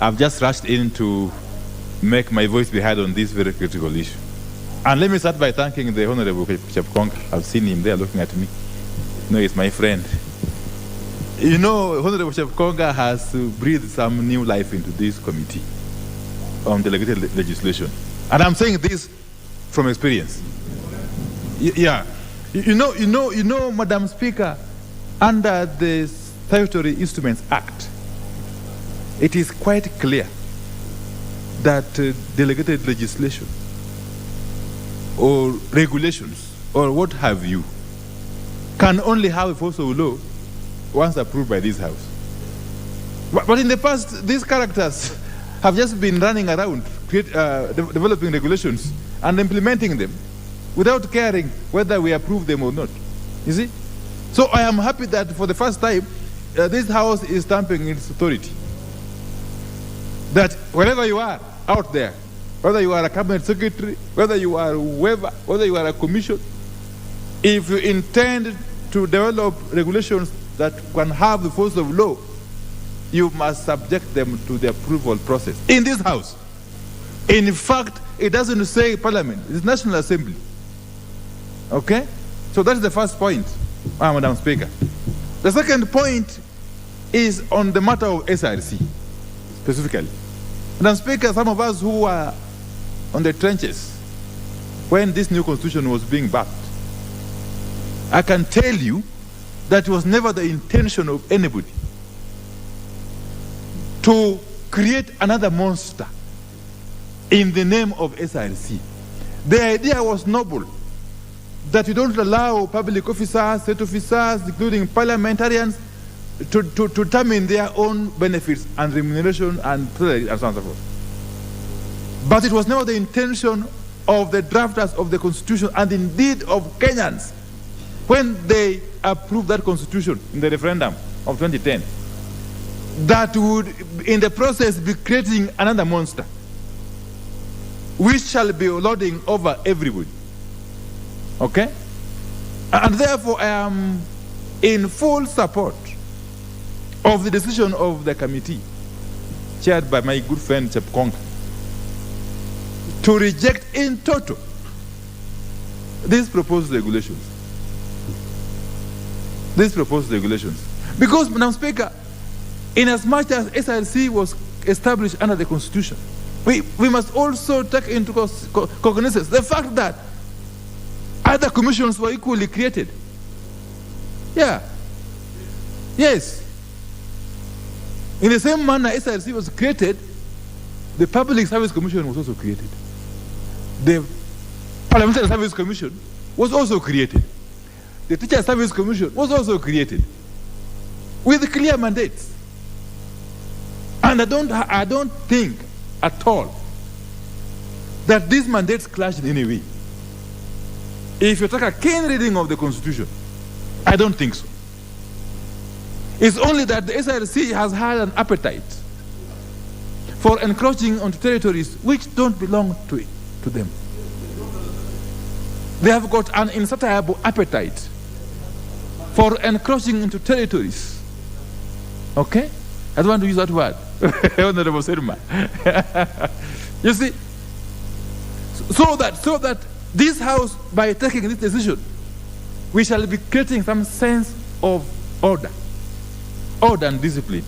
I've just rushed in to make my voice be heard on this very critical issue. And let me start by thanking the Honorable Chepkonga. I've seen him there looking at me. No, he's my friend. You know, Honorable Chepkonga has breathed some new life into this committee on delegated legislation. And I'm saying this from experience. Yeah. You know, Madam Speaker, under the Statutory Instruments Act, it is quite clear that delegated legislation or regulations or what have you can only have a force of law once approved by this House. But in the past, these characters have just been running around developing regulations and implementing them without caring whether we approve them or not. You see? So I am happy that for the first time, this House is stamping its authority. That wherever you are out there, whether you are a cabinet secretary, whether you are whoever, whether you are a commission, if you intend to develop regulations that can have the force of law, you must subject them to the approval process in this House. In fact, it doesn't say Parliament, it's National Assembly. Okay? So that's the first point, Madam Speaker. The second point is on the matter of SRC, specifically. Madam Speaker, some of us who were on the trenches when this new constitution was being backed, I can tell you that it was never the intention of anybody to create another monster in the name of SRC. The idea was noble, that you don't allow public officers, state officers, including parliamentarians, to determine their own benefits and remuneration and salary and so on and so forth. But it was never the intention of the drafters of the Constitution and indeed of Kenyans when they approved that Constitution in the referendum of 2010 that would in the process be creating another monster which shall be lording over everybody. Okay? And therefore I am in full support of the decision of the committee chaired by my good friend Chepkonga to reject in total these proposed regulations. Because, Madam Speaker, in as much as SRC was established under the Constitution, we must also take into cognizance the fact that other commissions were equally created. Yeah. Yes. In the same manner SRC was created, the Public Service Commission was also created. The Parliamentary Service Commission was also created. The Teacher Service Commission was also created with clear mandates. And I don't think at all that these mandates clash in any way. If you take a keen reading of the Constitution, I don't think so. It's only that the SRC has had an appetite for encroaching onto territories which don't belong to them. They have got an insatiable appetite for encroaching into territories. Okay? I don't want to use that word. Honorable Serma. You see, so that this House, by taking this decision, we shall be creating some sense of order and discipline